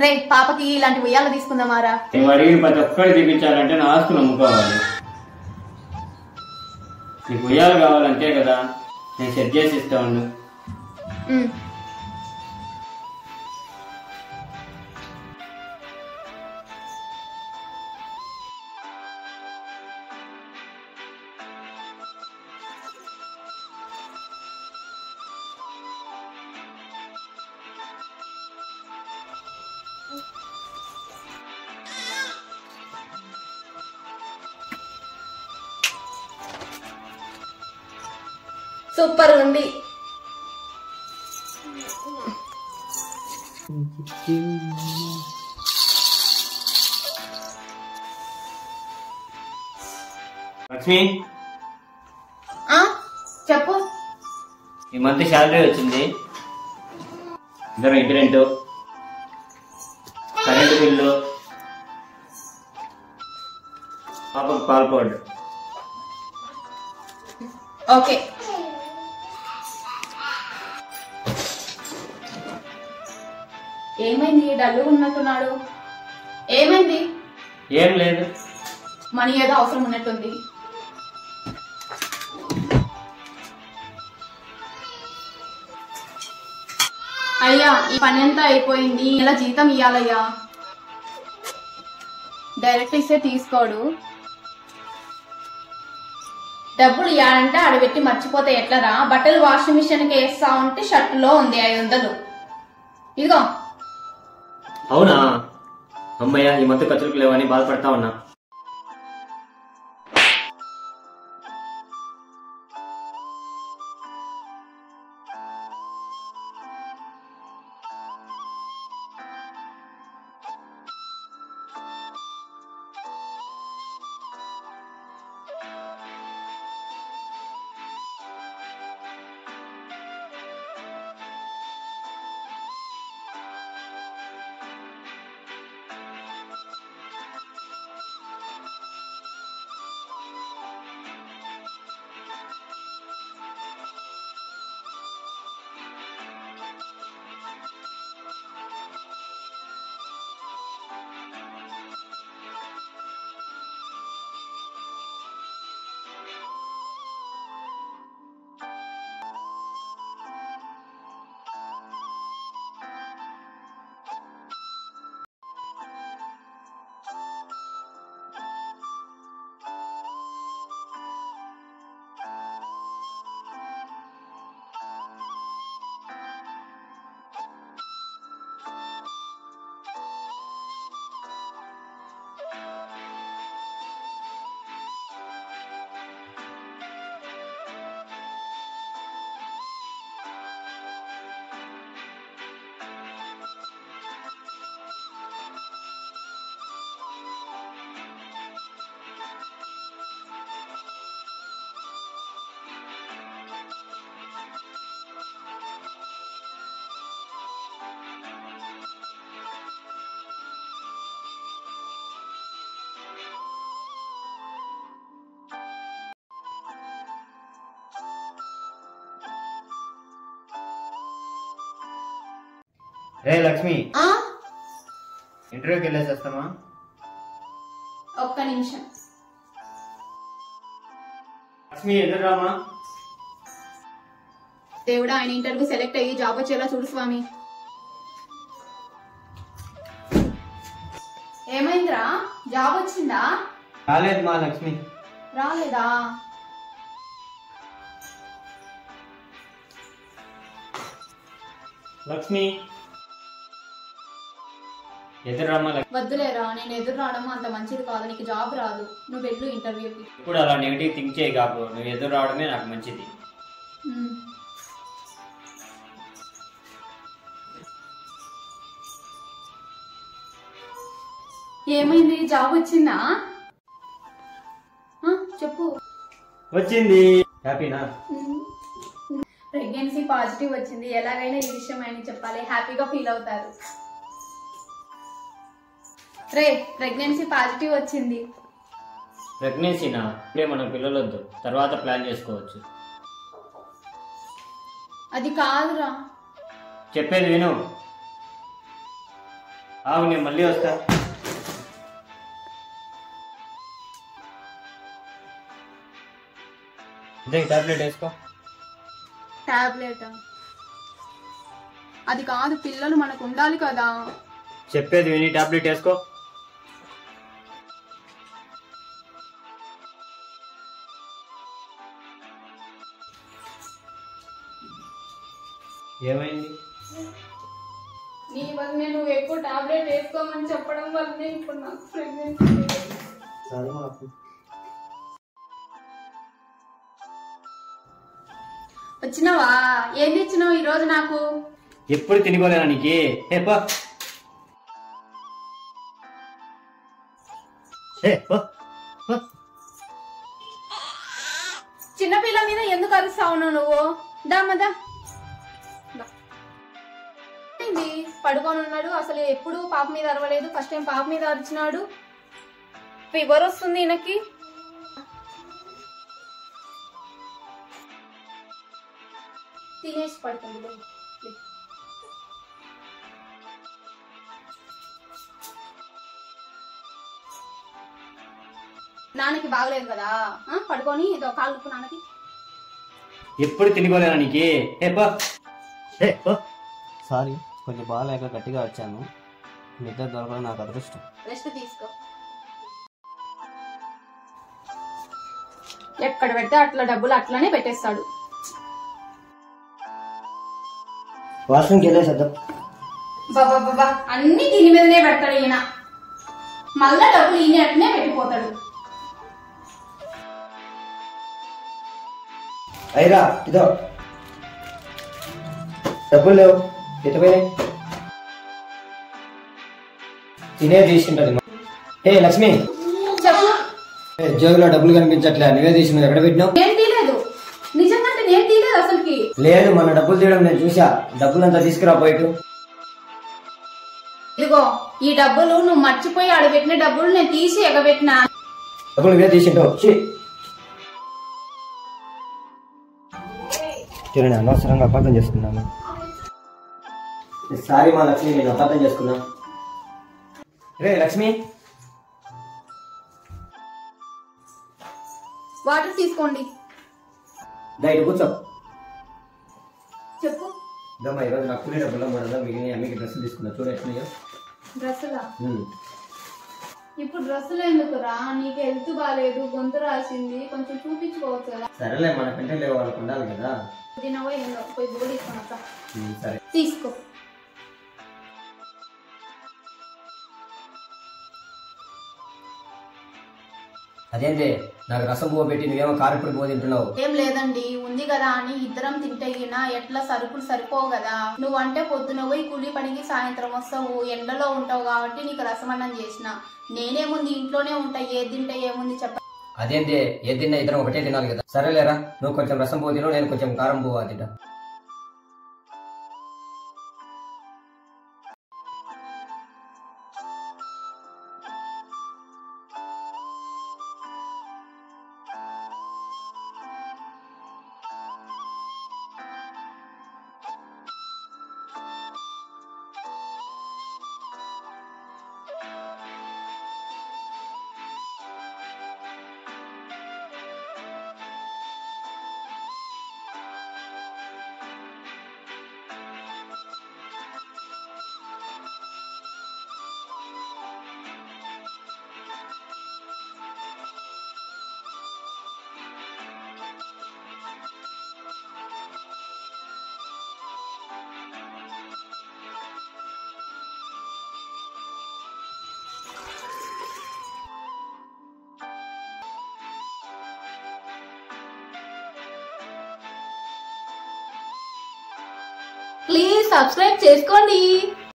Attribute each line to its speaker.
Speaker 1: రే పాపకి ఇలాంటి ఉయ్యాల తీసుకుందామారా?
Speaker 2: అడిగిన ప్రతి ఒక్కటి చూపించాలంటే నా ఆస్తులు అమ్ముకోవాలి. నీకు ఉయ్యాలు కావాలంటే కదా, నేను సెట్ చేసి ఇస్తా ఉండు.
Speaker 1: సూపర్ ఉంది.
Speaker 2: లక్ష్మి,
Speaker 1: చెప్పు.
Speaker 2: ఈ మంత్ శాలరీ వచ్చింది. ఇద్దరు ఇంటి రెంటు, కరెంటు బిల్లు, పాపకు పాల పౌడర్.
Speaker 1: ఓకే. ఏమైంది? డల్లుగా ఉన్నట్టున్నాడు. ఏమైంది?
Speaker 2: ఏం లేదు,
Speaker 1: మనీ ఏదో అవసరం ఉన్నట్టుంది. అయ్యా, ఈ పని అంతా అయిపోయింది. ఇలా జీతం ఇవ్వాలయ్యా. డైరెక్ట్ ఇస్తే తీసుకోడు. డబ్బులు ఇవ్వాలంటే ఆడబెట్టి మర్చిపోతే ఎట్లరా? బట్టలు వాషింగ్ మిషన్ కి వేస్తా ఉంటే షర్టులో ఉంది 500. ఇదిగో.
Speaker 2: అవునా? అమ్మయ్య, ఈ మంత్ ఖర్చులకు లేవని బాధపడతా ఉన్నా. రే లక్ష్మి, ఇంటర్వ్యూకి వెళ్ళేసి వస్తామా?
Speaker 1: ఒక్క నిమిషం.
Speaker 2: లక్ష్మి, ఎదురామా?
Speaker 1: దేవుడా, ఆయన ఇంటర్వ్యూ సెలెక్ట్ అయ్యి జాబ్ వచ్చేలా చూడు స్వామి. ఏమైందిరా? జాబ్ వచ్చిందా?
Speaker 2: రాలేదు మా లక్ష్మి.
Speaker 1: రాలేదా?
Speaker 2: లక్ష్మి, ఎదురామా?
Speaker 1: వద్దులేరా, నేను ఎదురు రావడం అంత మంచిది కాదు. నీకు జాబ్ రాదు. నువ్వు వెళ్ళు ఇంటర్వ్యూకి.
Speaker 2: ఇప్పుడు అలా నెగిటివ్ థింక్ చేయి కాకు. నువ్వు ఎదురు రావడమే నాకు మంచిది.
Speaker 1: ఏమైంది? జాబ్ వచ్చిందా? చెప్పు.
Speaker 2: వచ్చింది. హ్యాపీనా?
Speaker 1: ప్రెగ్నెన్సీ పాజిటివ్ వచ్చింది. ఎలాగైనా ఈ విషయం ఆయన చెప్పాలి. హ్యాపీగా ఫీల్ అవుతారు. రే, ప్రెగ్నెన్సీ పాజిటివ్ వచ్చింది.
Speaker 2: ప్రెగ్నెన్సీనా? ఇప్పుడే మనం పిల్లలొద్దు, తర్వాత ప్లాన్ చేసుకోవచ్చు.
Speaker 1: అది కాదురా.
Speaker 2: చెప్పేది విను. నేను మళ్ళీ వస్తా. ఇదే టాబ్లెట్ వేసుకో.
Speaker 1: టాబ్లెట్ అది కాదు, పిల్లలు మనకు ఉండాలి కదా.
Speaker 2: చెప్పేది విని టాబ్లెట్ వేసుకో. ఏమైంది?
Speaker 1: నీ వల్లనే నువ్వు ఎక్కువ టాబ్లెట్ వేసుకోమని చెప్పడం వల్లనే ఇప్పుడు నాకు ప్రెగ్నెన్సీ. వచ్చినావా? ఏం తెచ్చినావు ఈ రోజు నాకు?
Speaker 2: ఎప్పుడు తినుకోలేనా నీకు?
Speaker 1: చిన్నపిల్ల మీద ఎందుకు అరుస్తావు నువ్వు? దామదా పడుకొని ఉన్నాడు. అసలు ఎప్పుడు పాప మీద అరవలేదు, ఫస్ట్ టైం పాప మీద అరిచినాడు. ఫీవర్ వస్తుంది ఈయనకి. తినేసి పడుతుంది. నాన్నకి బాగలేదు కదా, పడుకొని ఏదో కాలు ఉప్పు నాన్నకి.
Speaker 2: ఎప్పుడు తినుకోలేనా నీకు?
Speaker 3: సారీ, కొంచెం బాగాలేక గట్టిగా వచ్చాను. నిద్ర దొరకడం నాకు అదృష్టం.
Speaker 1: రెస్ట్ తీసుకో. ఎక్కడ పెడితే అట్లా డబ్బులు అట్లానే పెట్టేస్తాడు.
Speaker 3: వాష్రూమ్కి వెళ్ళేసేద్దాం.
Speaker 1: బాబా అన్ని దీని మీదనే పెడతాడు ఈయన. మళ్ళా డబ్బులు ఈయన అట్నే పెట్టిపోతాడు.
Speaker 3: అయిరా ఇదో డబ్బులు లేవు, ఎటుపోయినాయి? తినే తీసుకుంటది. ఏ లక్ష్మి,
Speaker 1: చెప్పు.
Speaker 3: జోబులో డబ్బులు కనిపించట్లే, నువ్వే తీసి ఎక్కడ పెట్టినావు?
Speaker 1: నేను తీయలేదు, నిజంగా నేను తీయలేదు అసలుకి.
Speaker 3: లేదు, మన డబ్బులు తీయడం నేను చూసా. డబ్బులంతా తీసుకురా పోయిటు.
Speaker 1: ఇదిగో ఈ డబ్బులు నువ్వు మర్చిపోయి ఆడబెట్టిన డబ్బులు నేను తీసి ఎగబెట్టినా.
Speaker 3: డబ్బులు నువ్వే తీసుకుంటావు. చూడండి, అనవసరంగా అపార్థం చేసుకున్నాను. సారీ మా లక్ష్మి, నేను అపార్థం చేసుకున్నా. రే లక్ష్మి,
Speaker 1: వాటర్ తీసుకోండి.
Speaker 3: ఇటు కూర్చో.
Speaker 1: చెప్పు.
Speaker 3: ఇదమ్మా, ఈరోజు నాకు కూలీ డబ్బుల్లో మూడు మిగిలిన అమ్మకి డ్రెస్సులు తీసుకున్నా. చూడ ఎట్లున్నాయో.
Speaker 1: డ్రెస్సులా? ఇప్పుడు డ్రెస్సులు ఎందుకురా? నీకు హెల్త్ బాగాలేదు, గొంతు రాసింది, కొంచెం చూపించుకోవచ్చు కదా.
Speaker 3: సరేలే, మనకంటే లేవు, వాళ్ళకు ఉండాలి కదా.
Speaker 1: తినవో ఏందో, పోయి బువ్వ తీసుకున్నా.
Speaker 3: సరే
Speaker 1: తీసుకో.
Speaker 3: అదేంటి నాకు రసం పువ్వు పెట్టి నువ్వేమో కారపొడి పువ్వు తింటున్నావు?
Speaker 1: ఏం లేదండి, ఉంది కదా అని ఇద్దరం తింటగినా ఎట్లా సరుకులు సరిపోవు కదా. నువ్వంటే పొద్దున పోయి కూలీ పనికి సాయంత్రం వస్తావు, ఎండలో ఉంటావు కాబట్టి నీకు రసమన్నం చేసిన. నేనేముంది ఇంట్లోనే ఉంటా, ఏది తింటా ఏముంది చెప్ప.
Speaker 3: అదేంటి, ఏది తిన్నా ఇద్దరం ఒకటే తినాలి కదా. సరేలేరా, నువ్వు కొంచెం రసం పువ్వు తిను, నేను కొంచెం కారం పువ్వు తింటా.
Speaker 1: ప్లీజ్ సబ్స్క్రైబ్ చేసుకోండి.